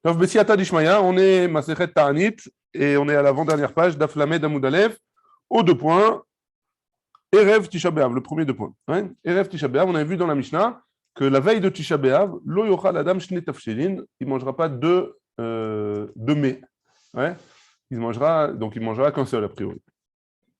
Tov Bessiata Dishmaya, on est Masechet Ta'anit et on est à l'avant-dernière page d'Aflamed Amoud Aleph, aux deux points, Erev Tisha B'Av, le premier deux points. Hein? Erev Tisha B'Av, on a vu dans la Mishnah que la veille de Tisha B'Av, Lo Yochal Adam Shne Tafshilin, il ne mangera pas deux mets. Ouais? Il mangera qu'un seul a priori.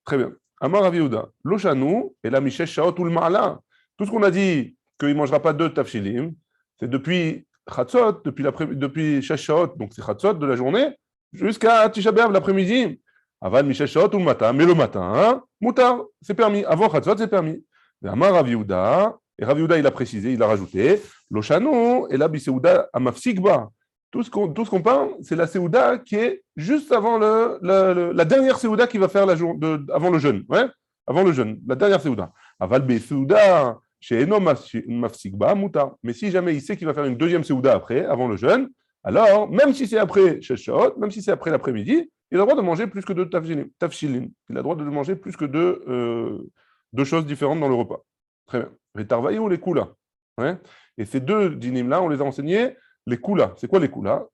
Très bien. Amar Rav Yehuda, Lo Shanu, et la Mishesh Shaot ou le Ma'ala. Tout ce qu'on a dit qu'il ne mangera pas deux Tafshilim, c'est depuis Chatzot, depuis Shesh Shaot, donc c'est Chatzot de la journée, jusqu'à Tisha B'Av l'après-midi. Aval Mishesh Shaot ou le matin, mais le matin, hein, Moutar, c'est permis. Avant Chatzot, c'est permis. Amar Rav Yehuda, et Rav Yehuda, il a précisé, il a rajouté, Lo Shanu, et la Biseuda Amafsikba. Tout ce qu'on parle, c'est la Séouda qui est juste avant la dernière Séouda qui va faire avant le jeûne. Ouais, avant le jeûne, la dernière Séouda. Aval be Séouda, chez Eno Mafsikba, Moutar. Mais si jamais il sait qu'il va faire une deuxième Séouda après, avant le jeûne, alors, même si c'est après Sheshot, même si c'est après l'après-midi, il a le droit de manger plus que deux tafshilin. Il a le droit de manger plus que deux choses différentes dans le repas. Très bien. Les tarvaï ou les koulas. Ouais. Et ces deux dinim-là, on les a enseignés. Les koulas, c'est quoi les koulas?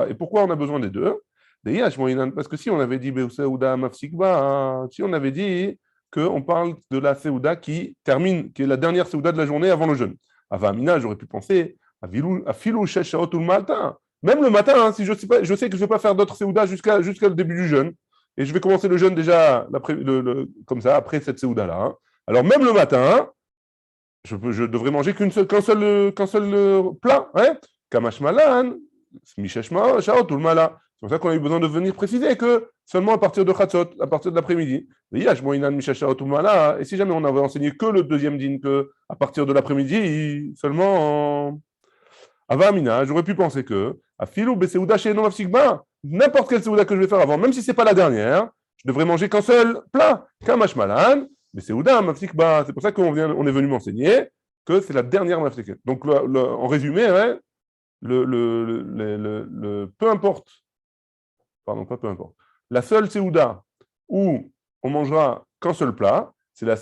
Et pourquoi on a besoin des deux? Parce que si on avait dit si on avait dit qu'on parle de la Séouda qui termine, qui est la dernière Séouda de la journée avant le jeûne. Avamina, j'aurais pu penser à Filou Sheshaot ou le matin. Même le matin, hein, si je sais que je ne vais pas faire d'autres Séouda jusqu'à le début du jeûne. Et je vais commencer le jeûne déjà comme ça, après cette Séouda-là. Hein. Alors même le matin, je devrais manger qu'un seul plat. Hein. Kamash Malan, Misheshma, Shaot ou le Mala. C'est pour ça qu'on a eu besoin de venir préciser que seulement à partir de Chatzot, à partir de l'après-midi. Et si jamais on avait enseigné que le deuxième din, que à partir de l'après-midi, seulement Avamina, j'aurais pu penser que Afilou Beseuda chez Novafsikba, n'importe quelle Séouda que je vais faire avant, même si ce n'est pas la dernière, je devrais manger qu'un seul plat. Kamash Malan, Beseuda, Mafsikba. C'est pour ça qu'on est venu m'enseigner que c'est la dernière Mafsikba. Donc en résumé, hein, peu importe, pardon, pas peu importe, la seule Séouda où on mangera qu'un seul plat, c'est la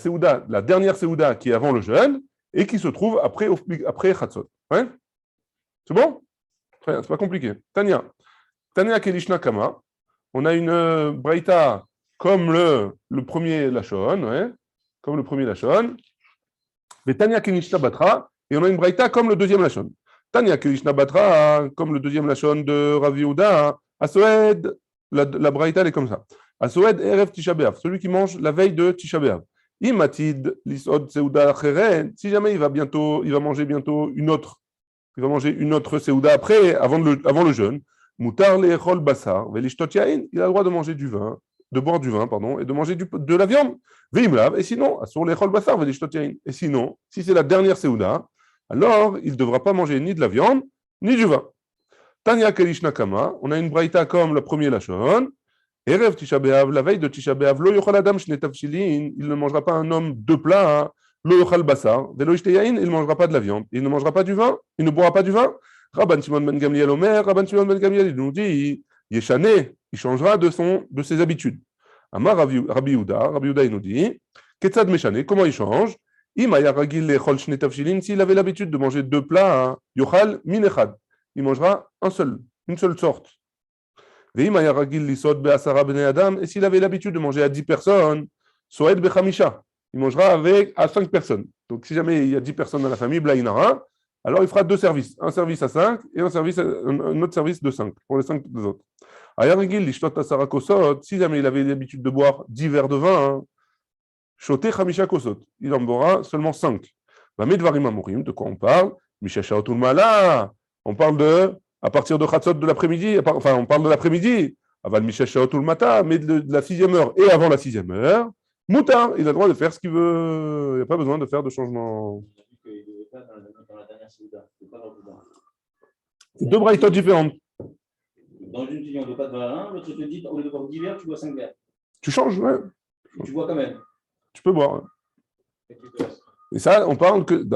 dernière Séouda qui est avant le jeûne et qui se trouve après Chatzot. Ouais, c'est bon? Très bien, c'est pas compliqué. Tania Kelishna Kama, on a une braïta comme le premier Lachon, ouais, comme le premier Lachon, mais Tania Kelishna Batra, et on a une braïta comme le deuxième Lachon. Tania Kelishna Batra, comme le deuxième Lachon de Rav Yehuda, Asoed, la braïta elle est comme ça. Asoed Erev Tisha B'Av, celui qui mange la veille de Tisha B'Av. Imatid Lisod Seuda Cheren, si jamais il va manger bientôt une autre Seuda après, avant le jeûne. Moutar le'echol basar, velishtot yain, il a le droit de manger du vin, de boire du vin, pardon, et de manger de la viande. Veimlav, et sinon, asur le'echol basar, velishtot yain. Et sinon, si c'est la dernière Seuda, alors il ne devra pas manger ni de la viande, ni du vin. Tanya Kelishna Kama, on a une braïta comme le premier Lachon. Erev Tisha B'Av, la veille de Tisha B'Av, lo yochal adam shne tafshilin, il ne mangera pas un homme deux plats, hein. Lo yochal basar, velo yain, il ne mangera pas de la viande, il ne mangera pas du vin, il ne boira pas du vin. Rabban Shimon ben Gamliel Omer, Rabban Shimon ben Gamliel, il nous dit, Yeshane, il changera de ses habitudes. Amar Rabbi Yehuda, il nous dit, Ketzad Meshane, comment il change? Imaya ragil lechol shne tafshilin, s'il avait l'habitude de manger deux plats, hein, yochal min echad, il mangera une seule sorte. Et s'il avait l'habitude de manger à 10 personnes, Soed Bechamisha, il mangera à 5 personnes. Donc si jamais il y a 10 personnes dans la famille, Blainara, alors il fera deux services, un service à 5 et un autre service de 5, pour les 5 autres. Si jamais il avait l'habitude de boire 10 verres de vin, Shoté Chamisha Kosot, il en boira seulement 5. De quoi on parle? On parle à partir de Chatzot de l'après-midi, enfin on parle de l'après-midi, avant le Misha Shaot ou le matin, mais de la 6e heure et avant la 6e heure, Moutar, il a le droit de faire ce qu'il veut, il n'y a pas besoin de faire de changement. C'est deux braïtotes différentes. Dans une tu ne bois pas de vin, l'autre te dit, au lieu de boire 10 verres, tu bois 5 verres. Tu changes, ouais. Tu bois quand même. Tu peux boire. Et ça, on parle que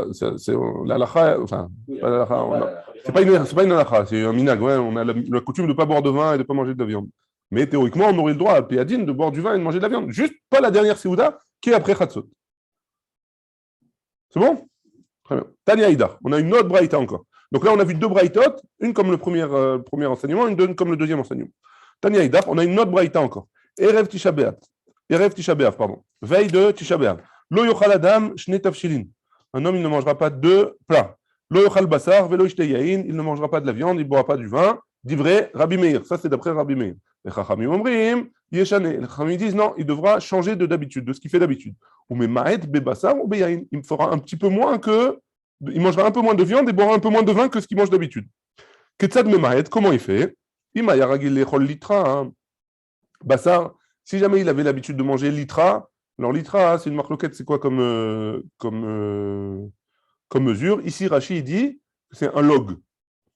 c'est l'halakha, enfin, oui, pas l'halakha, c'est pas une halakha, c'est un minag, ouais, on a la coutume de ne pas boire de vin et de ne pas manger de la viande. Mais théoriquement, on aurait le droit à Péadine de boire du vin et de manger de la viande. Juste pas la dernière Séouda qui est après Chatzot. C'est bon? Très bien. Tanya Ida, on a une autre braïta encore. Donc là, on a vu deux braïtot, une comme le premier enseignement, une comme le deuxième enseignement. Tania Idaf, on a une autre braïta encore. Erev Tisha B'Av. Erev Tisha B'Av, pardon. Veille de Tisha B'Av. Lo yochal adam shne tafshilin. Un homme, il ne mangera pas deux plats. Lo yochal basar velo ishte yain. Il ne mangera pas de la viande, il ne boira pas du vin. D'ivré Rabbi Meir. Ça, c'est d'après Rabbi Meir. Les Chachamim omrim, yeshane. Les Chachamim disent non, il devra changer d'habitude, de ce qu'il fait d'habitude. Ou mais ma'et bebasar ou beyain. Il fera un petit peu moins que. Il mangera un peu moins de viande et boira un peu moins de vin que ce qu'il mange d'habitude. Ketzad memaet, comment il fait? Ima yaragil lechol litra. Bassar, si jamais il avait l'habitude de manger litra, alors litra, c'est une marloquette, c'est quoi comme mesure? Ici, Rashi dit que c'est un log.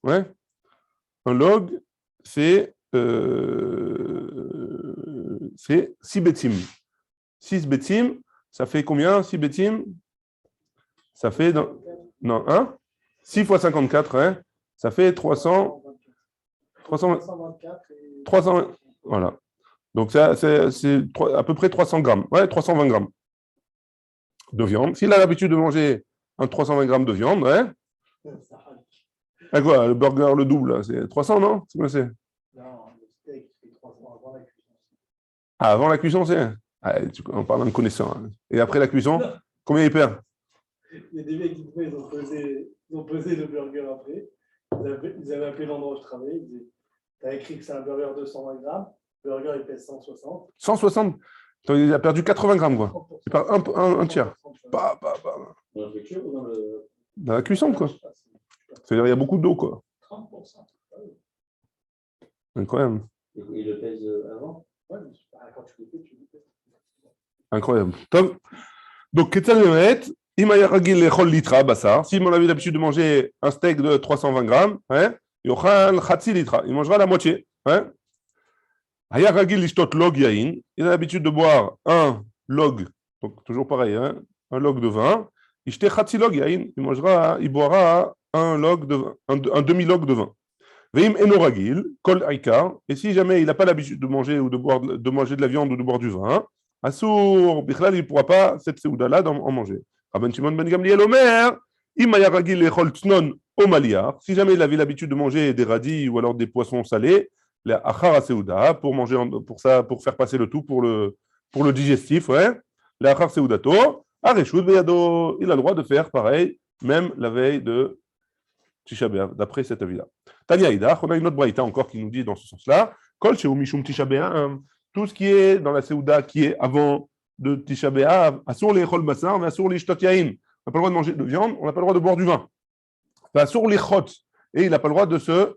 Ouais. Un log, c'est 6 betim. 6 betim, ça fait combien 6 betim? Ça fait, non, 1 6 fois 54, hein, ça fait 300, 300, voilà. Donc, c'est à peu près 300 grammes. Ouais, 320 grammes de viande. S'il a l'habitude de manger un 320 grammes de viande, ouais. Ah quoi, le burger, le double, c'est 300, non? C'est quoi c'est? Non, le steak, c'est 300 avant la cuisson. Ah, avant la cuisson, c'est? Ah, on parle d'un connaissant. Hein. Et après la cuisson, combien il perd? Il y a des mecs qui ils ont pesé le burger après. Ils avaient appelé l'endroit où je travaillais. Ils disaient, tu as écrit que c'est un burger de 120 grammes. Le burger, il pèse 160. 160? Il a perdu 80 grammes, quoi. Il perd un tiers. Bah. Dans la friture ou dans le. Dans la cuisson, quoi. C'est-à-dire, il y a beaucoup d'eau, quoi. 30%. Incroyable. Et il le pèse avant? Ouais, quand tu le fais, tu le pèses. Incroyable. Top. Donc, Ketzal Memet, Imaya Ragil Lechol Litra Bassar. S'il avait l'habitude de manger un steak de 320 grammes, hein, Yochal Chatzi Litra. Il mangera la moitié. Hein. Haya Ragil Lishtot Log Yain. Il a l'habitude de boire un log, donc toujours pareil, hein, un log de vin. Ishte Chatzi Log Yain. Il boira un demi-log de vin. Veim Enoragil, Kol Aikar. Et si jamais il n'a pas l'habitude de manger ou de manger de la viande ou de boire du vin, Assour, Bichlal, il ne pourra pas, cette séouda-là, en manger. Rabban Shimon ben Gamliel Omer, Imaya Ragil Lechol Tnon Omaliar, si jamais il avait l'habitude de manger des radis ou alors des poissons salés, la Achara Séouda, pour manger, pour faire passer le tout, pour le digestif, ouais, la Achar Séoudato, Areshut Beyado, il a le droit de faire pareil, même la veille de Tisha B'Av, d'après cet avis-là. Tania Idach, on a une autre braïta encore qui nous dit dans ce sens-là, Kol Sheu Mishum Tisha B'Av, tout ce qui est dans la Séouda qui est avant de Tisha B'Av, Assour les Chol Bassar, mais Assour les Shtot Yain. On n'a pas le droit de manger de viande, on n'a pas le droit de boire du vin. Assour les Chot, et il n'a pas le droit de se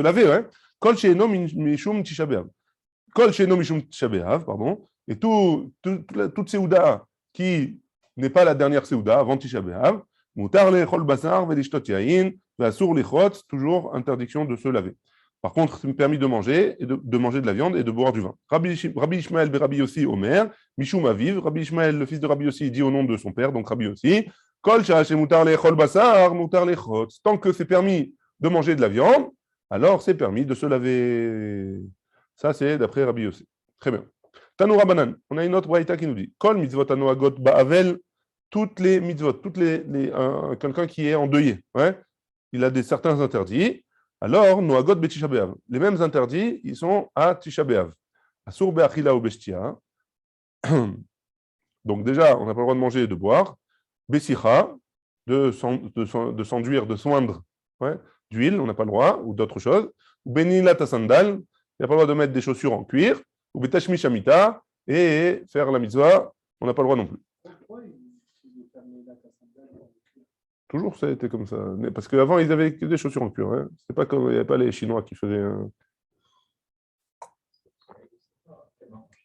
laver. Ouais. Kol She'eno Mishum Tisha B'Av. Kol She'eno Mishum Tisha B'Av, pardon. Et toute Séouda qui n'est pas la dernière Séouda avant Tisha B'Av, Moutar les Chol Bassar, les Shtot Yain, Assour les Chot, toujours interdiction de se laver. Par contre, c'est permis de manger, et de manger de la viande et de boire du vin. Rabbi Ishmael ben Rabbi Yossi Omer, Mishum Aviv, Rabbi Ishmael, le fils de Rabbi Yossi, dit au nom de son père, donc Rabbi Yossi, Kol Sha'ashe Moutar Lechol Basar, Moutar Lechot. Tant que c'est permis de manger de la viande, alors c'est permis de se laver. Ça, c'est d'après Rabbi Yossi. Très bien. Tanoura Banan, on a une autre braïta qui nous dit Kol mitzvot anoagot ba'avel, toutes les mitzvot, quelqu'un qui est endeuillé, ouais, il a certains interdits. Alors, Noagot Betisha B'Av. Les mêmes interdits, ils sont à Tisha B'Av. Asur Be'achila ou Beshtia. Donc, déjà, on n'a pas le droit de manger et de boire. Besicha, de s'enduire, de soindre, ouais, d'huile, on n'a pas le droit, ou d'autres choses. Ou Benilat sandal, il n'y a pas le droit de mettre des chaussures en cuir. Ou Betashmi Shamita, et faire la mitzvah, on n'a pas le droit non plus. Toujours, ça a été comme ça. Parce qu'avant, ils avaient que des chaussures en cuir. Hein. C'était pas comme il n'y avait pas les Chinois qui faisaient.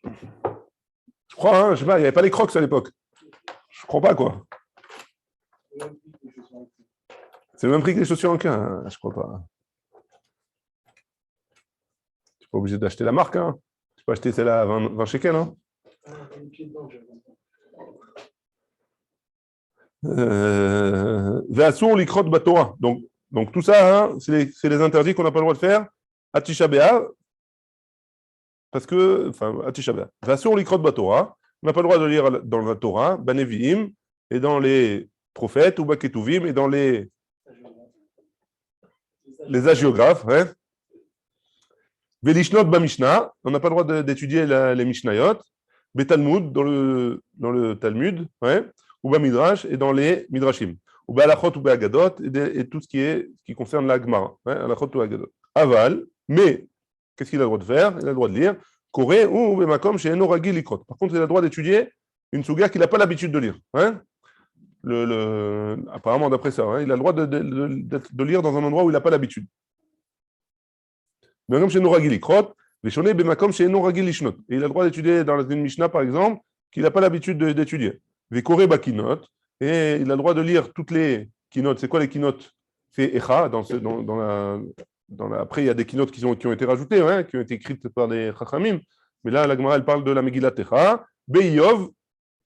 Je crois, hein, je sais pas, il n'y avait pas les Crocs à l'époque. Je crois pas, quoi. C'est le même prix que les chaussures en cuir. Hein. Je crois pas. Tu n'es pas obligé d'acheter la marque. Hein. Tu peux acheter celle-là à 20 shekels. Hein. Donc tout ça, hein, c'est les interdits qu'on n'a pas le droit de faire à Tisha B'Av, parce que, enfin, à Tisha B'Av. Vasur likrot batora, on n'a pas le droit de lire dans la Torah, Baneviim, et dans les prophètes, ou Baketuvim, et dans les hagiographes. Ouais. Velishnot Bamishna, on n'a pas le droit d'étudier les Mishnayot. Betalmud, dans le Talmud, ouais. Ou Bamidrash, et dans les Midrashim. Ou Be'alachot ou Be'agadot, et tout ce qui concerne la Gemara. Ouais, Alachot ou Agadot. Aval, mais qu'est-ce qu'il a le droit de faire? Il a le droit de lire. Koré ou Bemakom chez Eno Ragil Likrot. Par contre, il a le droit d'étudier une souga qu'il n'a pas l'habitude de lire. Hein? Apparemment, d'après ça, hein, il a le droit de lire dans un endroit où il n'a pas l'habitude. Bemakom chez Eno Ragil Likrot, Veshoné Bemakom chez Eno Ragil Lishnot. Et il a le droit d'étudier dans une Mishnah, par exemple, qu'il n'a pas l'habitude d'étudier. Vekoré Bakinot. Et il a le droit de lire toutes les keynotes. C'est quoi les keynotes? C'est Echa, après, il y a des keynotes qui ont été rajoutées, hein, qui ont été écrites par des Chachamim. Mais là, la Gemara, elle parle de la Megillat Echa, Be'Iyov,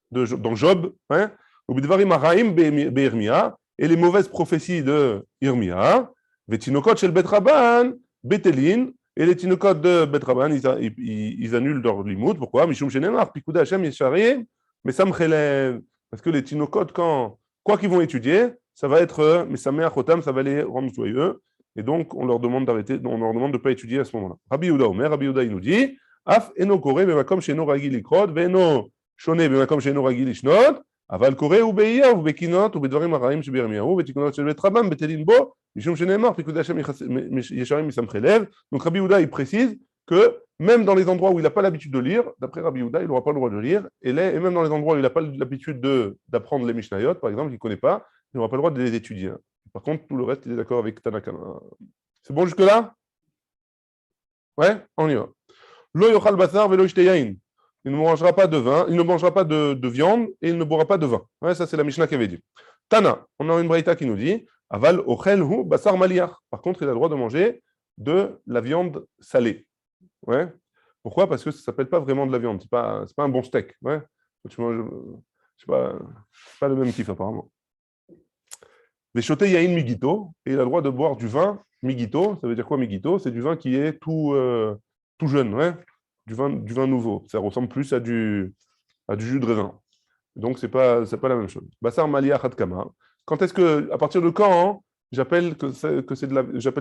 dans Job, hein, Ubidvarim Haraim Be'Irmia, et les mauvaises prophéties de Irmia, Vetinokot Shel Bet Rabban, Betelin, et les Tinokot de Bet Rabban, ils annulent leur limoud. Pourquoi? Mishum Shenemar, Pikuda Hashem Yesharim, Mesam Chelev. Parce que les Tinokot, quoi qu'ils vont étudier, ça va être Mesameh Chotam, ça va les rendre joyeux. Et donc, on leur demande d'arrêter, on leur demande de ne pas étudier à ce moment-là. Rabbi Yehuda Omer, Rabbi Yehuda, il nous dit Af eno koré bemakom she'eno ragil likrot, ve'eno shoné bemakom she'eno ragil lishnot, aval koré ou be'iyah, ou be'kinot, ou be'dvarim haraim she'b'Yirmiyahu, be'tikunot shel bet Rabban, be'telin bo, mishum she'nemar, pikuda Hashem yesharim misam chelev. Donc, Rabbi Yehuda, il précise que même dans les endroits où il n'a pas l'habitude de lire, d'après Rabbi Yehuda, il n'aura pas le droit de lire, et même dans les endroits où il n'a pas l'habitude d'apprendre les Mishnayot, par exemple, qu'il ne connaît pas, il n'aura pas le droit de les étudier. Par contre, tout le reste, il est d'accord avec Tanakama. C'est bon jusque-là? Ouais, on y va. Lo yochal basar velo yishte yain. Il ne mangera pas de vin, il ne mangera pas de viande et il ne boira pas de vin. Ouais, ça, c'est la Mishnah qui avait dit. Tana, on a une braïta qui nous dit aval ochel hu basar maliar. Par contre, il a le droit de manger de la viande salée. Ouais. Pourquoi? Parce que ça ne s'appelle pas vraiment de la viande. C'est pas un bon steak. Ouais. Tu manges, c'est pas le même kiff apparemment. Les chotés yain migito, et il a le droit de boire du vin migito. Ça veut dire quoi migito? C'est du vin qui est tout jeune, ouais, du vin nouveau. Ça ressemble plus à du jus de raisin. Donc c'est pas la même chose. Basar malia khatkama. Quand est-ce que, à partir de quand, hein, j'appelle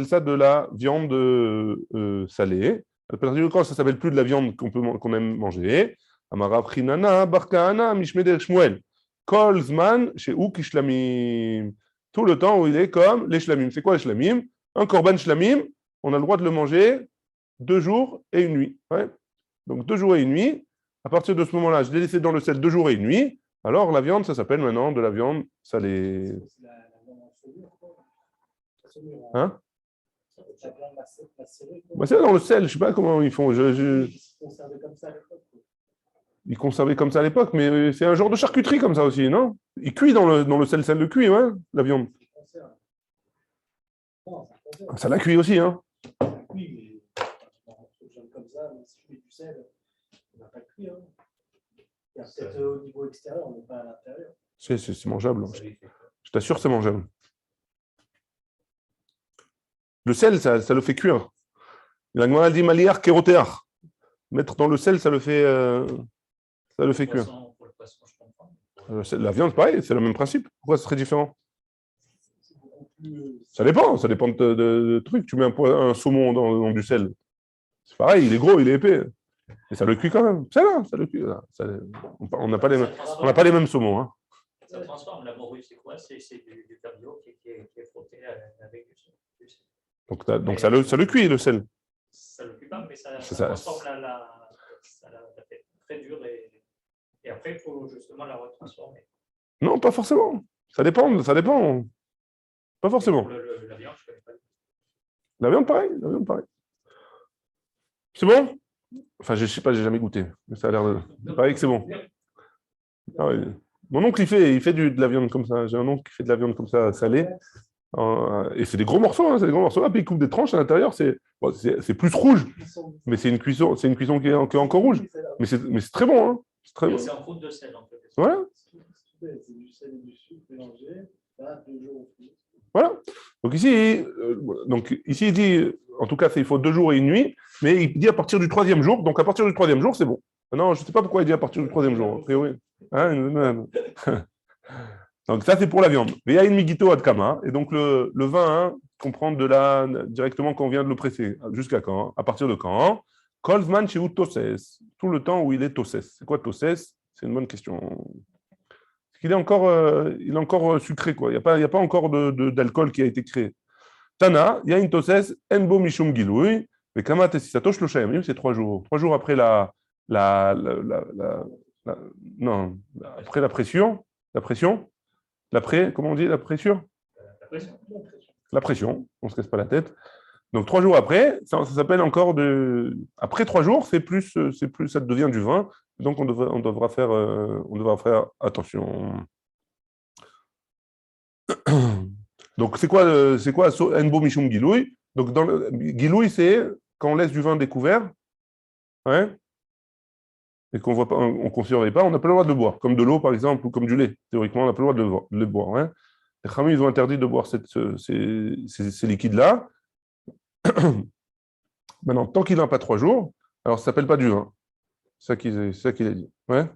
ça de la viande salée? À partir de quand ça s'appelle plus de la viande qu'on aime manger? Amarav chinana barkaana mishmeder shmuel. Kol zman chez ukishlamim. Tout le temps où il est comme les shlamim. C'est quoi les shlamim? Un korban shlamim, on a le droit de le manger 2 jours et une nuit. Ouais. Donc 2 jours et une nuit. À partir de ce moment-là, je l'ai laissé dans le sel 2 jours et une nuit. Alors la viande, ça s'appelle maintenant de la viande salée. Hein? Bah, c'est dans le sel, je ne sais pas comment ils font. Ils conservaient comme ça à l'époque, mais c'est un genre de charcuterie comme ça aussi, non? Ils cuisent dans le sel de cuit, ouais, la viande. Ça la cuit aussi, hein? Oui, mais comme ça, si je mets du sel, on n'a pas cuit. Hein. Il y a peut-être au niveau extérieur, mais pas à l'intérieur. C'est mangeable. Je t'assure, c'est mangeable. Le sel, ça le fait cuire. La Gemara dit maliar kérotéar. Mettre dans le sel, ça le fait cuire. La viande, pareil, c'est le même principe. Pourquoi ce serait différent? Ça dépend de trucs. Tu mets un saumon dans du sel. C'est pareil, il est gros, il est épais. Et ça le cuit quand même. Ça le cuit. On n'a pas les mêmes saumons. Hein. Ça transforme. La morue, c'est quoi? C'est du caviar qui est frotté avec du sel. Donc ça le cuit, le sel. Ça le cuit pas, mais ça transforme ça la fait très dure et après, il faut justement la retransformer. Non, pas forcément. Ça dépend. Pas forcément. La viande, je ne connais pas. La viande, pareil. C'est bon? Enfin, je ne sais pas, j'ai jamais goûté. Mais ça a l'air de... pareil que c'est bon. Ah, oui. Mon oncle, il fait de la viande comme ça. J'ai un oncle qui fait de la viande comme ça, salée. Et c'est des gros morceaux, hein, c'est des gros morceaux. Là, puis il coupe des tranches à l'intérieur, c'est plus rouge. Mais c'est une cuisson qui est encore rouge. Mais c'est très bon. Hein. C'est très bon. C'est en croûte de sel, en fait. Voilà. C'est du sel et du sucre mélangés. Là, 2 jours au plus. Voilà. Donc ici, il dit, en tout cas, il faut 2 jours et une nuit, mais il dit à partir du 3e jour. Donc à partir du 3e jour, c'est bon. Non, je ne sais pas pourquoi il dit à partir du 3e jour. A priori. Hein, Donc ça, c'est pour la viande. Veya in migito adkama. Et donc le vin, hein, qu'on prend directement quand on vient de le presser. Jusqu'à quand? À partir de quand? Kolzman chez toses. Tout le temps où il est toses. C'est quoi toses? C'est une bonne question. Parce qu'il est encore sucré, quoi. Il n'y a pas encore d'alcool qui a été créé. Tana, il y a une toses, enbo mishum giloui, mais kama tesisato shlosha yamim, c'est 3 jours. 3 jours après la, non, après la pression, comment on dit, la pression? La pression. La pression, on ne se casse pas la tête. Donc 3 jours après, ça s'appelle encore après 3 jours, c'est plus, ça devient du vin. Donc on devra faire attention. Donc c'est quoi Enbo Mishum Giloui? Donc dans le Giloui, c'est quand on laisse du vin découvert, ouais, et qu'on voit pas, on ne surveille pas, on n'a pas le droit de le boire, comme de l'eau par exemple, ou comme du lait. Théoriquement, on n'a pas le droit de le boire. Ouais. Les Khamis, ils ont interdit de boire ces liquides-là. Maintenant, tant qu'il n'a pas 3 jours, alors ça ne s'appelle pas du vin. C'est ça qu'il a dit. Ouais.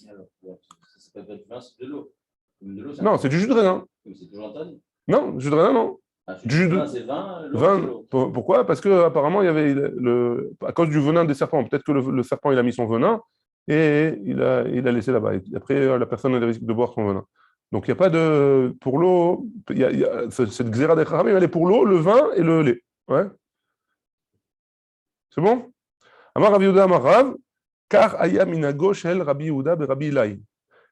Alors, ça s'appelle pas du vin, c'est de l'eau. Non, c'est du jus de raisin. C'est toujours interdit. Non, jus de raisin, non. Du jus de raisin, c'est vin, l'eau, c'est l'eau. Pourquoi? Parce qu'apparemment, il y avait à cause du venin des serpents. Peut-être que le serpent, il a mis son venin et il a laissé là-bas. Et après, la personne a le risque de boire son venin. Donc, il n'y a pas de... Pour l'eau, cette xéra des Chachamim, elle est pour l'eau, le vin et le lait. Ouais. C'est bon? Amar Rabbi Yehuda Amar Rav, car aya minago shel Rabbi Yehuda be Rabbi Ilai.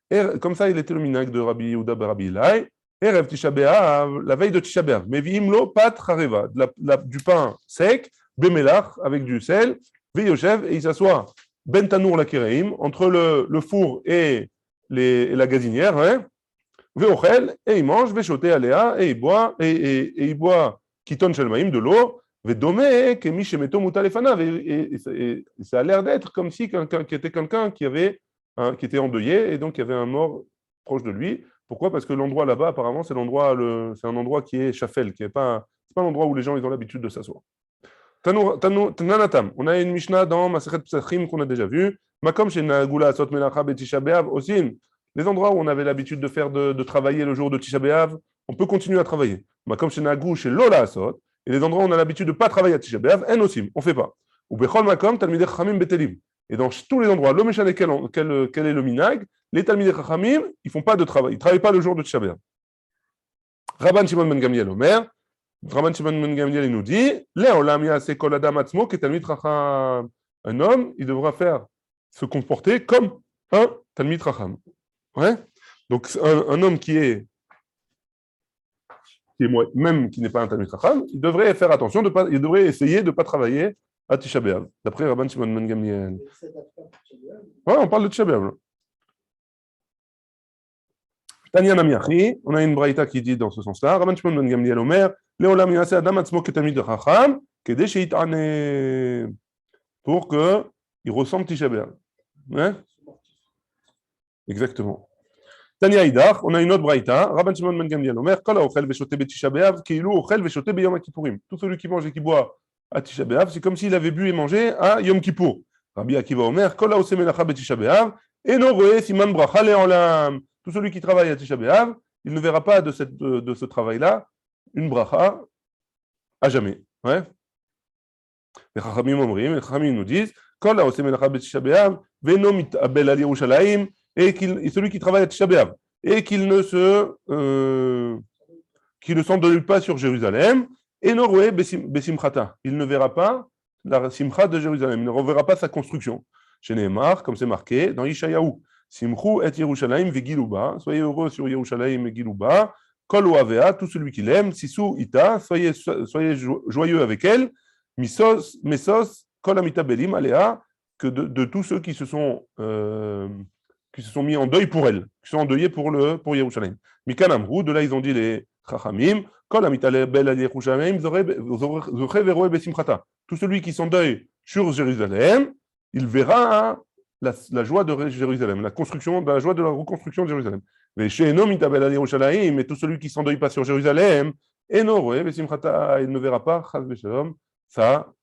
Et comme ça, il était le minag de Rabbi Yehuda be Rabbi Ilai. Et Rev Tisha B'Av, la veille de Tisha B'Av. Mais vimlo pat hareva, du pain sec, bemelach, avec du sel, veyoshev, et il s'assoit ben tanour la kireim, entre le four et la gazinière, hein, veochel, et il mange, vechoté aléa, et il boit kiton shelmaim, de l'eau, vedomé, kemi shemeto mutalefanav, et ça a l'air d'être comme si quelqu'un qui était endeuillé, et donc il y avait un mort proche de lui. Pourquoi? Parce que l'endroit là-bas, apparemment, c'est un endroit qui est chafel, qui n'est pas un endroit où les gens ils ont l'habitude de s'asseoir. Tananatam, on a une Mishnah dans Masechet Psachim qu'on a déjà vu. Makom Shenagula Asot Melacha Betisha B'Av Osin. Les endroits où on avait l'habitude de faire de travailler le jour de Tisha B'Av, on peut continuer à travailler. Makom Shenagu Shelola Asot. Et les endroits où on a l'habitude de ne pas travailler à Tisha B'Av, En Osim, on ne fait pas. Ou Bechol Makom Talmidei Chachamim Betelim. Et dans tous les endroits, l'homme quel est le minag, les Talmidei Chachamim, ils ne font pas de travail, ils ne travaillent pas le jour de Tisha B'Av. Rabban Shimon ben Gamliel Omer, Rabban Shimon ben Gamliel il nous dit, Le'olam ya'aseh kol adam atzmo ketalmid chacham. Un homme, il devra se comporter comme un Talmid Chacham. Ouais. Donc un homme qui n'est pas un Talmid Chacham, il devrait faire attention, il devrait essayer de ne pas travailler à Tisha B'Av, d'après Rabban Shimon ben Gamliel. Ouais, on parle de Tisha B'Av. Tanya Namiachi, on a une braïta qui dit dans ce sens-là, Rabban Shimon ben Gamliel Omer, Le'olam yaseh adam atzmo ketalmid chacham, kedei sheit'aneh, pour qu'il ressemble Tisha B'Av. Ouais? Exactement. Tanya Idach, on a une autre braïta, Rabban Shimon ben Gamliel Omer, Kol ha'ochel ve'shoteh beTisha B'Av, keilu ochel ve'shoteh beYom HaKippurim. Tout celui qui mange et qui boit à Tisha B'Av, c'est comme s'il avait bu et mangé à Yom Kippour. Rabbi Akiva Omer, Kol ha'oseh melacha beTisha B'Av, eno roeh siman bracha le'olam. Tout celui qui travaille à Tisha B'Av, il ne verra pas de ce travail-là une bracha à jamais. Ouais. Les Chachamim omrim, les Chachamim nous disent, Kol ha'oseh melacha beTisha B'Av, ve'no mitabel al Yerushalayim, et celui qui travaille à Tisha B'Av, et qu'il ne s'endeuille pas sur Jérusalem, et Norway Besimchata, il ne verra pas la Simcha de Jérusalem, il ne reverra pas sa construction. Chez Nehemar, comme c'est marqué dans Ishayahu, Simchu et Yerushalayim vegiluba, soyez heureux sur Yerushalayim et Giluba, Kol oavea, tout celui qui l'aime, Sisu ita, soyez joyeux avec elle, Mesos, Kol amitabelim alea, que de tous ceux qui se sont mis en deuil pour elle, qui sont endeuillés pour Yerushalayim. Mikan Amrou, de là ils ont dit les Chachamim, Kol amitabel al Yerushalayim zoche veroe besimchata. Tout celui qui s'endeuille sur Jérusalem, il verra la joie de Jérusalem, la joie de la reconstruction de Jérusalem. Mais chez Eno mitabel al Yerushalayim, mais tout celui qui s'endeuille pas sur Jérusalem, Eno roe besimchata, il ne verra pas chas v'shalom sa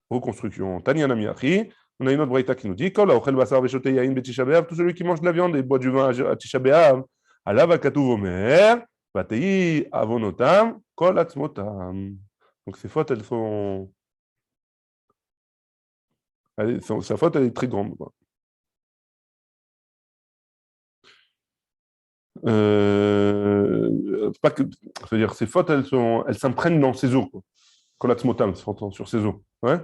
reconstruction. Tanya Namiachi. On a une autre braïta qui nous dit, tout celui qui mange de la viande et boit du vin à Tisha B'Av, Alav hakatuv omer, vatei avonotam, kol atzmotam. Donc ces fautes, sa faute, elle est très grande, quoi. Pas que, c'est-à-dire, ces fautes, elles s'imprègnent dans ses os, quoi. Kol atzmotam, sur ses os. Ouais.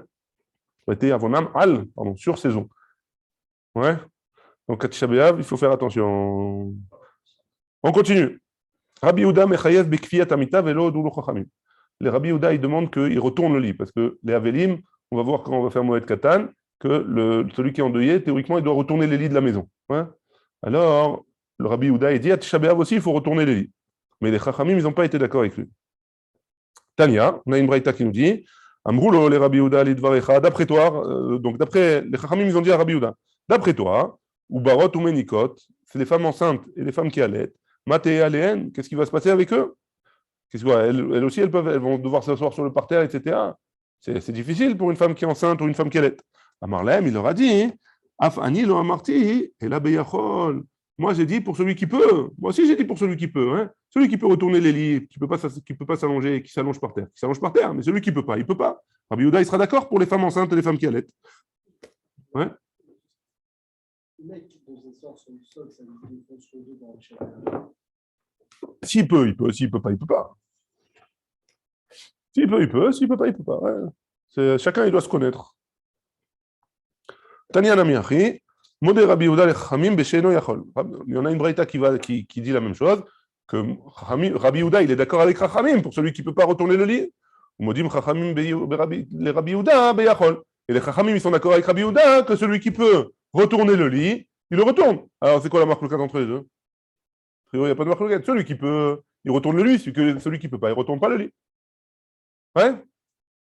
Vatei avonam al, pardon, sur ses os. Ouais. Donc, à Tisha B'Av, il faut faire attention. On continue. Rabbi Yehuda mechayev bekfiyat amita velo dulu chachamim. Les Rabbi Yehuda, ils demandent qu'il retourne le lit, parce que les Avelim, on va voir quand on va faire Moed Katan, que celui qui est endeuillé, théoriquement, il doit retourner les lits de la maison. Ouais. Alors, le Rabbi Yehuda, il dit à Tisha B'Av aussi, il faut retourner les lits. Mais les chachamim, ils n'ont pas été d'accord avec lui. Tania, on a une braïta qui nous dit, Amroulo, les Rabbi Yehuda, lidvarecha, d'après toi, donc d'après les chachamim, ils ont dit à Rabbi Yehuda, d'après toi, ou barot ou menikot, c'est les femmes enceintes et les femmes qui allaitent, maté aléen, qu'est-ce qui va se passer avec eux? Elles aussi, elles vont devoir s'asseoir sur le parterre, etc. C'est difficile pour une femme qui est enceinte ou une femme qui allait. Amarlem, il leur a dit, Afani lo amarti, et la beyachol. Moi, j'ai dit pour celui qui peut. Moi aussi, j'ai dit pour celui qui peut. Hein. Celui qui peut retourner les lits, qui ne peut pas s'allonger, qui s'allonge par terre. Qui s'allonge par terre, mais celui qui ne peut pas, il ne peut pas. Rabbi Yehuda, il sera d'accord pour les femmes enceintes et les femmes qui allaitent. Ouais. Le mec qui peut s'asseoir sur le sol, ça lui défonce le dos dans le chien. S'il peut, il peut. S'il peut pas, il peut pas. S'il peut, il peut. S'il peut pas, il peut pas. Ouais. Chacun, il doit se connaître. Tania Namiachi, Modé Rabbi Yehuda le Chachamim b'sheino yachol. Il y en a une braïta qui dit la même chose, que Rabbi Yehuda, il est d'accord avec Chachamim pour celui qui ne peut pas retourner le lit. Modim Chachamim les Rabbi Yehuda b'yachol. Et les Chachamim, ils sont d'accord avec Rabbi Yehuda que celui qui peut retourner le lit, il le retourne. Alors, c'est quoi la marque locale entre les deux? Il n'y a pas de marque locale. Celui qui peut, il retourne le lit. Celui qui ne peut pas, il ne retourne pas le lit. Ouais?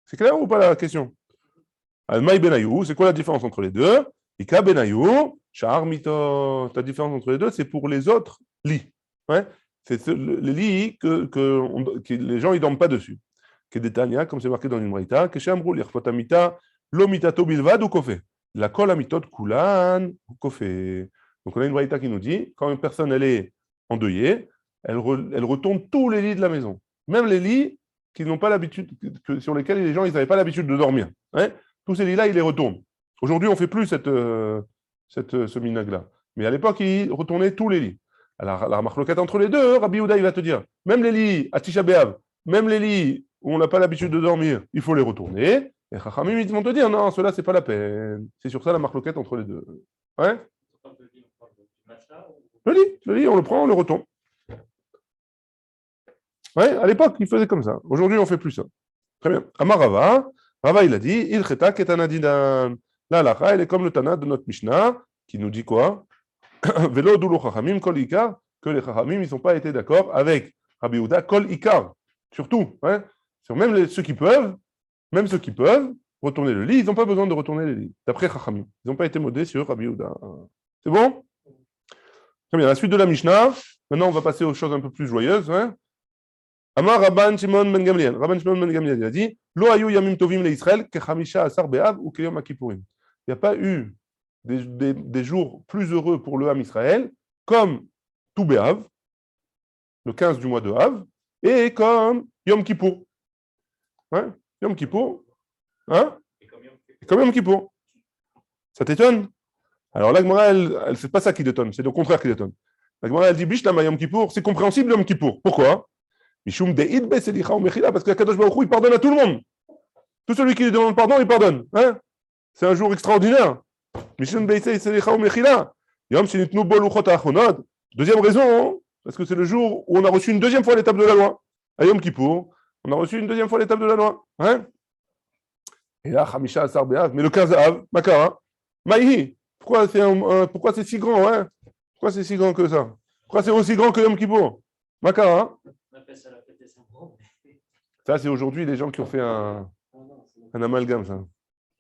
C'est clair ou pas la question? Al-Maï Benayou, c'est quoi la différence entre les deux? Ika Benayou, Shahar Mito. La différence entre les deux, c'est pour les autres lits. Ouais? C'est les lits que les gens ne dorment pas dessus. Que Detania, comme c'est marqué dans une braïta, que Shamrou, l'Irfotamita, l'Omitato Bilvad ou Kofé. La Kol Amitot Kulan ou Kofé. Donc on a une braïta qui nous dit, quand une personne elle est endeuillée, elle retourne tous les lits de la maison. Même les lits qui n'ont pas l'habitude, sur lesquels les gens n'avaient pas l'habitude de dormir. Ouais? Tous ces lits-là, ils les retournent. Aujourd'hui, on ne fait plus ce minag-là. Mais à l'époque, ils retournaient tous les lits. Alors, la marloquette entre les deux, Rabbi Yehuda, il va te dire, même les lits à Tisha B'Av, même les lits où on n'a pas l'habitude de dormir, il faut les retourner. Et Chachamim, ils vont te dire, non, cela, c'est pas la peine. C'est sur ça la marloquette entre les deux. Ouais? Le lit, on le prend, on le retourne. Ouais, à l'époque, ils faisaient comme ça. Aujourd'hui, on ne fait plus ça. Très bien. Amarava, Rava, il a dit, il cheta ketanadidan. La halakha, elle est comme le Tana de notre Mishnah, qui nous dit quoi? Velo dulo chachamim kol ikar, que les chachamim, ils n'ont pas été d'accord avec Rabbi Yehuda kol ikar. Surtout, hein? Sur même ceux qui peuvent, retourner le lit, ils n'ont pas besoin de retourner les lits. D'après chachamim. Ils n'ont pas été modés sur Rabbi Yehuda. C'est bon? Très bien. La suite de la Mishnah. Maintenant, on va passer aux choses un peu plus joyeuses. Hein? Amar Rabban Shimon ben Gamliel. Rabban Shimon ben Gamliel, il a dit Lo ayu yamim tovim le Israël ke chamisha asar be'av ou ke yom kippurim. Il n'y a pas eu des jours plus heureux pour le Ham Israël comme tout Be'av, le 15 du mois de Av, et comme Yom Kippour. Hein? Yom Kippour. Hein? Comme Yom Kippour. Ça t'étonne? Alors la Gemara, elle c'est pas ça qui t'étonne, c'est le contraire qui t'étonne. La Gemara, elle dit Bishlama Yom Kippour, c'est compréhensible Yom Kippour. Pourquoi? Mishum de'id be'selicha ou mechila, parce que Kadosh Baruch Hu, il pardonne à tout le monde. Tout celui qui lui demande pardon, il pardonne. Hein? C'est un jour extraordinaire. Mishum de'id be'selicha ou mechila. Yom shenitnu bo luchot ha'achonot. Deuxième raison, hein, parce que c'est le jour où on a reçu une deuxième fois l'étape de la loi. À Yom Kippour, on a reçu une deuxième fois l'étape de la loi. Hein? Et là, Chamisha Asar Be'av, mais le 15 Av, Makara, Maïhi. Pourquoi c'est si grand? Hein? Pourquoi c'est si grand que ça? Pourquoi c'est aussi grand que Yom Kippour? Makara. Ça, c'est aujourd'hui les gens qui ont fait un amalgame, ça.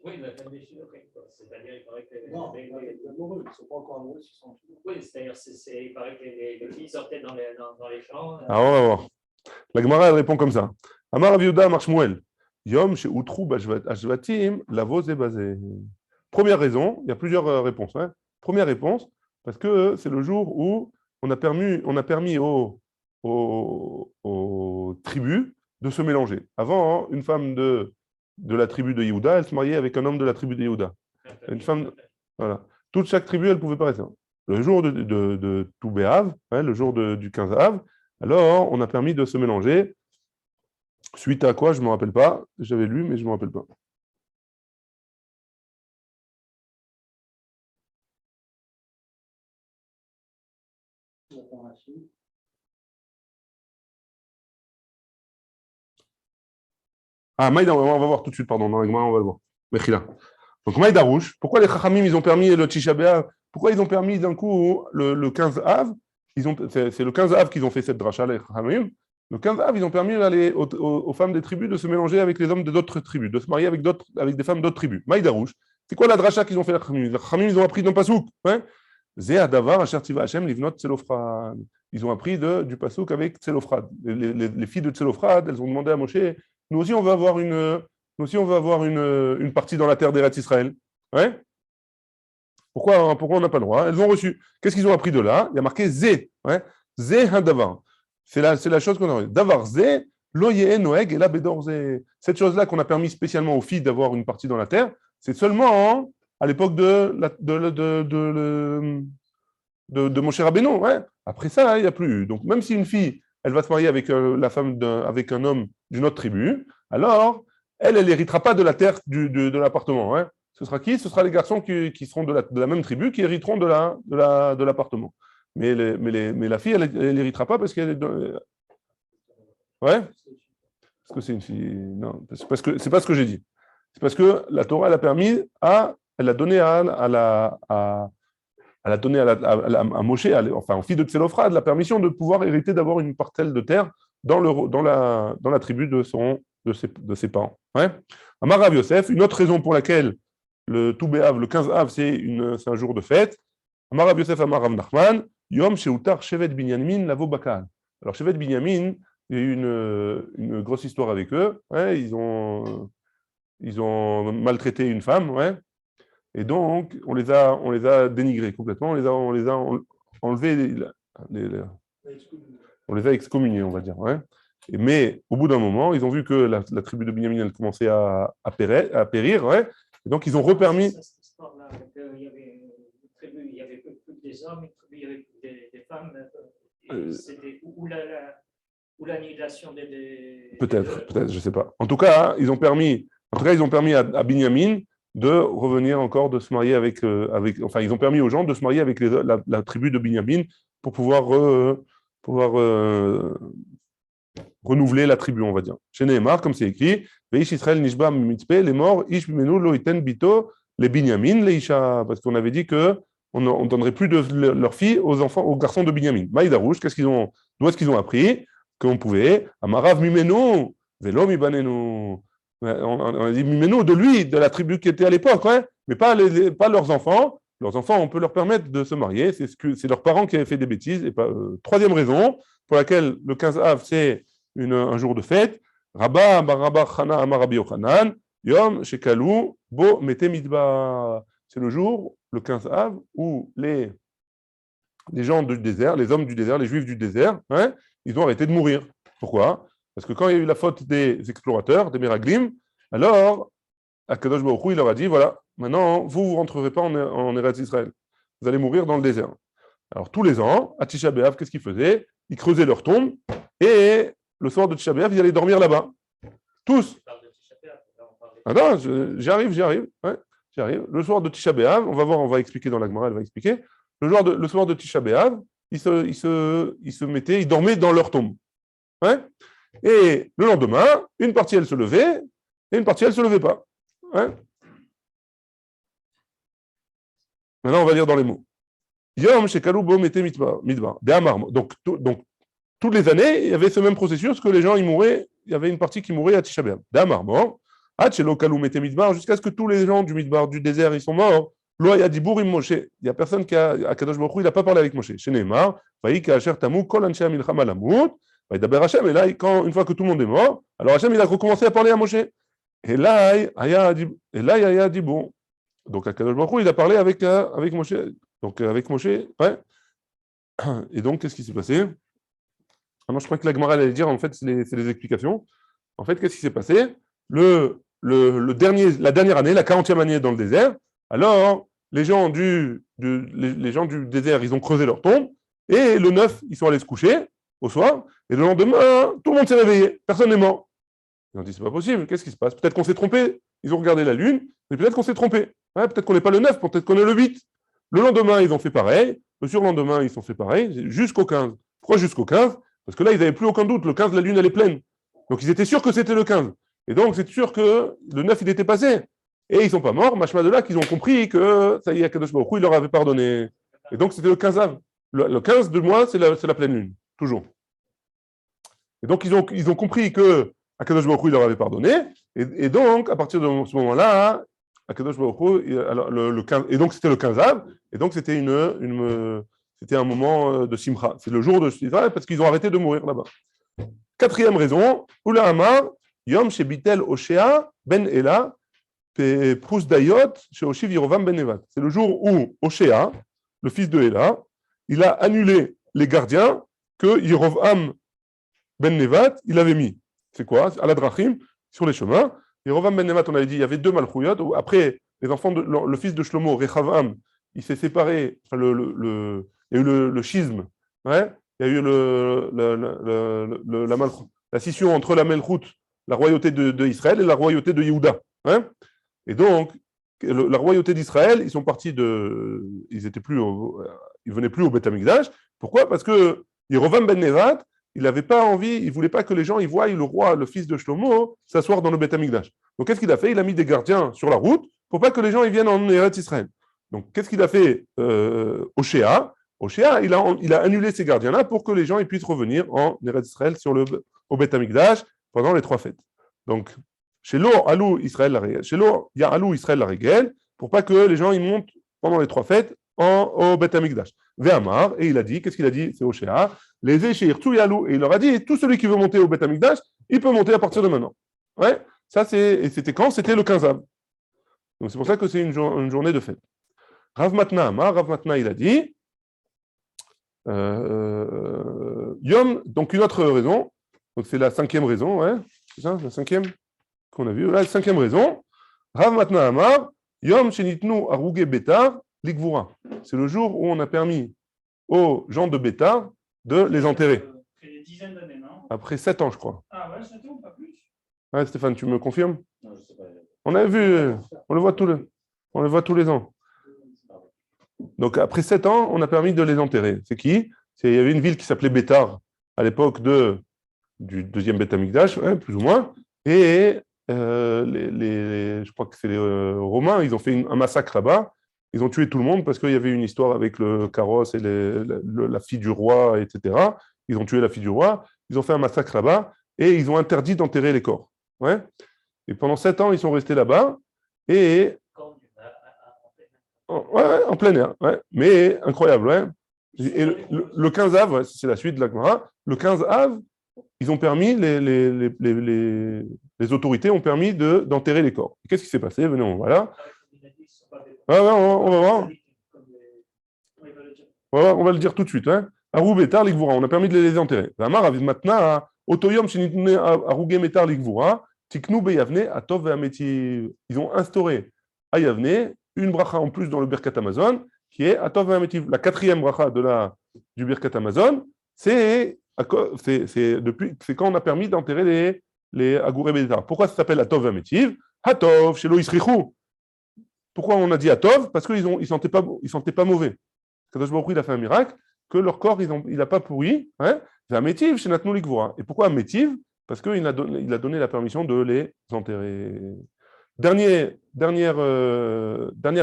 Oui, la fête des Chinois, c'est-à-dire, il paraît que Non, les amoureux, ils ne sont pas encore amoureux, ils sont. oui, c'est-à-dire, il paraît que les filles sortaient dans les champs. Ah, on va voir. La Gemara, elle répond comme ça. Amar Rav Yehuda Amar Shmuel. Yom she'utru b'ashvatim lavo ze bazé. Première raison, il y a plusieurs réponses. Hein. Première réponse, parce que c'est le jour où on a permis aux tribus de se mélanger. Avant, hein, une femme de la tribu de Yehuda, elle se mariait avec un homme de la tribu de Yehuda. Une femme, voilà. Chaque tribu, elle pouvait pas rester. Le jour de Tou B'Av, hein, le jour du 15 Av, alors on a permis de se mélanger. Suite à quoi, je ne me rappelle pas. J'avais lu, mais je ne me rappelle pas. Ah, Maïda, on va voir tout de suite, pardon. Dans la Gemara, on va le voir. Mechila. Donc, Maïda Rouge, pourquoi les Chachamim, ils ont permis le Tisha B'Av? Pourquoi ils ont permis d'un coup le 15 Av? C'est le 15 Av qu'ils ont fait cette dracha, les Chachamim. Le 15 Av, ils ont permis aux femmes des tribus de se mélanger avec les hommes d'autres tribus, de se marier avec des femmes d'autres tribus. Maïda Rouge. C'est quoi la dracha qu'ils ont fait, les Chachamim? Les Chachamim, ils ont appris dans le Pasouk. Zé Adavar, Asher Tiva Hashem, Livnot Tselofrad. Ils ont appris du Pasouk avec Tselofrad. Les filles de Tselofrad, elles ont demandé à Moshe, nous aussi, on va avoir une partie dans la terre d'Eretz Israël. Ouais. Pourquoi on n'a pas le droit? Elles ont reçu. Qu'est-ce qu'ils ont appris de là? Il y a marqué Zé. Ouais. Zé Hadavar. C'est la chose qu'on a. Davar Zé, Loye Noeg et la Bédor Zé. Cette chose-là qu'on a permis spécialement aux filles d'avoir une partie dans la terre, c'est seulement à l'époque de Moshe Rabbeinu. Ouais. Après ça, il n'y a plus. Donc, même si une fille, elle va se marier avec avec un homme d'une autre tribu, alors elle n'héritera pas de la terre de l'appartement. Hein. Ce sera qui? Ce sera les garçons qui seront de la même tribu qui hériteront de l'appartement. Mais la fille, elle n'héritera pas parce qu'elle est. Ouais? Parce que c'est une fille. Non, c'est pas ce que j'ai dit. C'est parce que la Torah, elle a permis elle a donné à Moshe, enfin aux filles de Tselophrad, la permission de pouvoir hériter, d'avoir une parcelle de terre dans la tribu de ses parents. Ouais. Amar Rav Yosef, une autre raison pour laquelle le Tou B'Av, le 15 Av, c'est un jour de fête. Amar Rav Yosef, Amar Rav Nachman, Yom Sheutar Shevet Binyamin Lavo Bakal. Alors Shevet Binyamin, il y a eu une grosse histoire avec eux. Ouais, ils ont maltraité une femme, ouais. Et donc, on les a dénigrés complètement, on les a enlevés, on les a excommuniés, on va dire. Ouais. Mais au bout d'un moment, ils ont vu que la tribu de Binyamin elle commençait à périr, ouais. Et donc ils ont repermis. Cette histoire-là, il y avait une tribu, il y avait plus des hommes, une tribu, il y avait plus des femmes. C'était ou l'annihilation des. Peut-être, je ne sais pas. En tout cas, ils ont permis à Binyamin de revenir encore, de se marier enfin, ils ont permis aux gens de se marier avec la tribu de Binyamin pour pouvoir renouveler la tribu, on va dire. Chez Nehemar, comme c'est écrit, Veish Israël Nishba Mitzpe, les morts, Ish Mimenu Lo Iten Bito, les Binyamin, les Isha, parce qu'on avait dit qu'on ne donnerait plus de leurs filles aux garçons de Binyamin. Maïdarouche, d'où est-ce qu'ils ont appris qu'on pouvait, Amarav Mimenu, Velo Mibanenu. On a dit Mimenu de lui, de la tribu qui était à l'époque, ouais, mais pas leurs enfants. Leurs enfants, on peut leur permettre de se marier. C'est leurs parents qui avaient fait des bêtises. Et troisième raison pour laquelle le 15 Av, c'est un jour de fête. Rabba Chana Amar Rabbi Yochanan, Yom Shekalu Bo Mete Midbar. C'est le jour, le 15 Av, où les gens du désert, les hommes du désert, les juifs du désert, hein, ils ont arrêté de mourir. Pourquoi? Parce que quand il y a eu la faute des explorateurs, des Meraglim, alors Akadosh Baruch Hu, il leur a dit, voilà, maintenant, vous ne rentrerez pas en Eretz Israël. Vous allez mourir dans le désert. Alors, tous les ans, à Tisha B'Av, qu'est-ce qu'ils faisaient? Ils creusaient leur tombe et le soir de Tisha B'Av, ils allaient dormir là-bas. Tous. Attends, j'y arrive. Ouais, j'y arrive. Le soir de Tisha B'Av, on va expliquer dans la Gemara, elle va expliquer. Le soir de Tisha B'Av, ils dormaient dans leur tombe. Ouais. Et le lendemain, une partie, elle se levait et une partie, elle ne se levait pas. Ouais. Maintenant, on va lire dans les mots. Yom Shekalu Bo Mete Midbar. Donc, toutes les années, il y avait ce même processus que les gens, ils mouraient. Il y avait une partie qui mourait à Tisha B'Av. D'Amar mort. Jusqu'à ce que tous les gens du Midbar, du désert, ils sont morts. Lo Yadibour im Moshe. Il n'y a personne à Kadosh Baruch Hu, il n'a pas parlé avec Moshe. Chez Neymar, Vaïka Asher Tamu, Kol Anshe Milchama Lamut. Vaïdaber Hashem. Et là, une fois que tout le monde est mort, alors Hashem, il a recommencé à parler à Moshe. Et là, il y a dit bon. Donc, Akadosh Baruch Hu, il a parlé avec Moshe. Donc, avec Moshe, ouais. Et donc, qu'est-ce qui s'est passé? Ah non, je crois que la Gemara allait dire, en fait, c'est les explications. En fait, qu'est-ce qui s'est passé? La dernière année, la 40e année dans le désert, alors les gens les gens du désert, ils ont creusé leur tombe, et le 9, ils sont allés se coucher au soir, et le lendemain, tout le monde s'est réveillé, personne n'est mort. Ils ont dit, c'est pas possible, qu'est-ce qui se passe? Peut-être qu'on s'est trompé. Ils ont regardé la lune, mais peut-être qu'on s'est trompé. Ouais, peut-être qu'on n'est pas le 9, peut-être qu'on est le 8. Le lendemain, ils ont fait pareil. Le surlendemain, ils ont fait pareil, jusqu'au 15. Pourquoi jusqu'au 15? Parce que là, ils n'avaient plus aucun doute. Le 15, la lune, elle est pleine. Donc, ils étaient sûrs que c'était le 15. Et donc, c'est sûr que le 9, il était passé. Et ils ne sont pas morts. Machma de là qu'ils ont compris que ça y est, Akadosh Baruch Hu, il leur avait pardonné. Et donc, c'était le 15 av. Le 15 de mois, c'est la pleine lune, toujours. Et donc, ils ont compris que Akadosh Baruch Hu, il leur avait pardonné. Et donc, à partir de ce moment-là, Akadosh Baruch Hu, alors, le 15, et donc c'était le 15 av. Et donc, c'était c'était un moment de Simcha. C'est le jour de Simcha parce qu'ils ont arrêté de mourir là-bas. Quatrième raison, Oula Amar, Yom Shebitel Oshea Ben Ela, Prous Dayot, chez Oshiv Yerovam Ben Nevat. C'est le jour où Oshea, le fils de Ela, il a annulé les gardiens que Yerovam Ben Nevat, il avait mis. C'est quoi? À la Drachim, sur les chemins. Yerovam Ben Nevat, on avait dit, il y avait deux Malchouyot. Après, les enfants le fils de Shlomo, Rechavam, il s'est séparé, enfin, il y a eu le schisme, ouais. Il y a eu la scission entre la Melchout, la royauté d'Israël, et la royauté de Yehuda. Hein. Et donc, la royauté d'Israël, ils sont partis ils venaient plus au Beth Amikdash. Pourquoi? Parce que Yerovam Ben Nevat, il n'avait pas envie, il ne voulait pas que les gens ils voient le roi, le fils de Shlomo, s'asseoir dans le Beth Amikdash. Donc, qu'est-ce qu'il a fait? Il a mis des gardiens sur la route pour pas que les gens ils viennent en Eretz Israël. Donc, qu'est-ce qu'il a fait Oshea, il a annulé ces gardiens-là pour que les gens ils puissent revenir en Eretz Israël au Beth Amikdash pendant les 3 fêtes. Donc, chez l'eau, Alou Israël la régel. Chez l'eau, il y a Alou Israël la régel pour pas que les gens ils montent pendant les 3 fêtes au Beth Amikdash. Ve'amar, et il a dit, qu'est-ce qu'il a dit? C'est Oshea, les Échirtu Yalou, et il leur a dit, tout celui qui veut monter au Beth Amikdash, il peut monter à partir de maintenant. Ouais, ça et c'était quand? C'était le 15 av. Donc c'est pour ça que c'est une journée de fête. Rav Matna Amar, Rav Matna il a dit, Yom, donc une autre raison, donc c'est la 5e raison, ouais, c'est ça, la 5e qu'on a vu, là, la 5e raison, Rav Matna Amar, Yom Shenitnu Aruge Betar, Likvura. C'est le jour où on a permis aux gens de Betar de les enterrer. Après des dizaines d'années, non? Après 7 ans, je crois. Ah ouais, 7 ans, pas plus? Ouais, Stéphane, tu me confirmes? Non, je sais pas. On a vu, on le voit tous les ans. Donc après 7 ans, on a permis de les enterrer. C'est qui? Il y avait une ville qui s'appelait Bétar à l'époque du deuxième Beth Amikdash, ouais, plus ou moins. Et je crois que c'est les Romains, ils ont fait un massacre là-bas. Ils ont tué tout le monde parce qu'il y avait une histoire avec le carrosse et la fille du roi, etc. Ils ont tué la fille du roi. Ils ont fait un massacre là-bas et ils ont interdit d'enterrer les corps. Ouais. Et pendant 7 ans, ils sont restés là-bas. Et en plein air, ouais. Mais incroyable, ouais. Et le 15 av, ouais, c'est la suite de la Gemara. Le 15 av, ils ont permis, les autorités ont permis d'enterrer les corps. Qu'est-ce qui s'est passé? Venez, on va là. Ouais, on va voir. On va le dire tout de suite. Hein. Arou Betar Likvura, on a permis de les enterrer. Amar avait maintenant Otoyom Shenitne Aruge Metar Likvura, Tiknu Beyavne Atov Ve'ametiv. Ils ont instauré à Yavne une bracha en plus dans le Birkat Amazon, qui est Atov Ve'ametiv. La 4e bracha du Birkat Amazon, c'est quand on a permis d'enterrer les Agure Betar. Pourquoi ça s'appelle Atov Ve'ametiv? Atov, Shelo Isrichu. Pourquoi on a dit Atov? Parce qu'ils ne sentaient pas mauvais. Kadosh Baruch Hu, il a fait un miracle, que leur corps, il n'a pas pourri. Hein? Métiv, chez Natnou Likvura. Et pourquoi Métiv? Parce qu'il a donné la permission de les enterrer. Dernière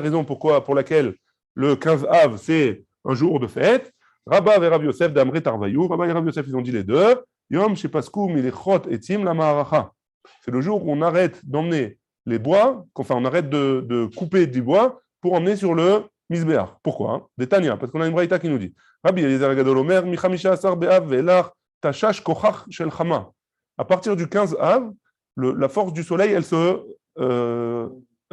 raison pour laquelle le 15 av, c'est un jour de fête. Rabba et Rav Yosef d'Amre Tarvayou. Rabba et Rav Yosef, ils ont dit les deux. Yom Shepaskou Milechot Etim la Maharacha. C'est le jour où on arrête d'emmener les bois, enfin on arrête de couper du bois pour emmener sur le Misbéach. Pourquoi? Des Tania, parce qu'on a une braïta qui nous dit Rabbi Eliezer Gadol Omer, Michamisha Asar Be'av Ve'elach Tashash Kochach Shel Chama. À partir du 15 av, la force du soleil, elle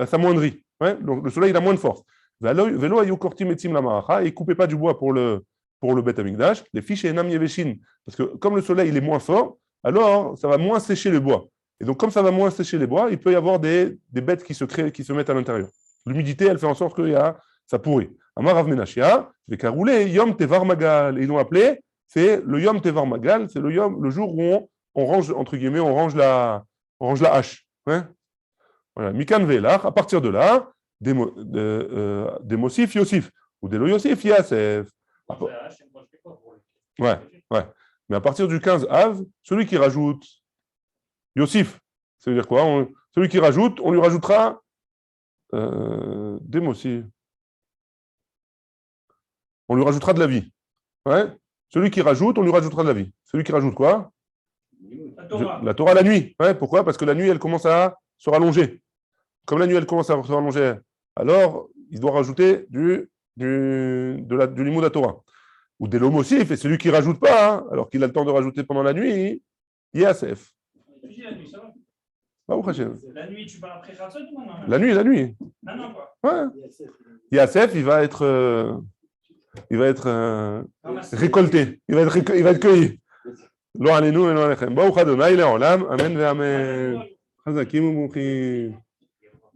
s'amoindrit. Ouais, donc le soleil il a moins de force. Velo Ayu Kortim Etim la Maracha, et il ne coupait pas du bois pour pour le Bet Amikdash, les fiches enam yeveshin. Parce que comme le soleil il est moins fort, alors ça va moins sécher les bois. Et donc, comme ça va moins sécher les bois, il peut y avoir des bêtes qui se créent, qui se mettent à l'intérieur. L'humidité, elle fait en sorte que ça pourrit. Amar Rav Menachia, les caroulés, Yom Tevar Magal. Ils l'ont appelé, c'est le Yom Tevar Magal, c'est le jour où on range, entre guillemets, on range la hache. Hein, voilà. Mikan Velach, à partir de là, des Mosif Yosif, ou des Lo Yosif Yasef. Ouais. Mais à partir du 15 Av, celui qui rajoute Yosif, ça veut dire quoi? Celui qui rajoute, on lui rajoutera des Mosif. On lui rajoutera de la vie. Ouais. Celui qui rajoute, on lui rajoutera de la vie. Celui qui rajoute quoi? La Torah la nuit. Ouais. Pourquoi? Parce que la nuit, elle commence à se rallonger. Comme la nuit, elle commence à se rallonger, alors il doit rajouter du limoud à Torah. Ou des lomosif, et celui qui ne rajoute pas, hein, alors qu'il a le temps de rajouter pendant la nuit, Yasef. La nuit, ça va. La nuit, tu parles après Khatzot ou non? La nuit. Non, quoi. Ouais. Yasef, il va être récolté. Il va être cueilli. Lo alenu et lo alechem. Baruch Adonai le'olam. Amen ve'amen. Chazakim u'bruchim.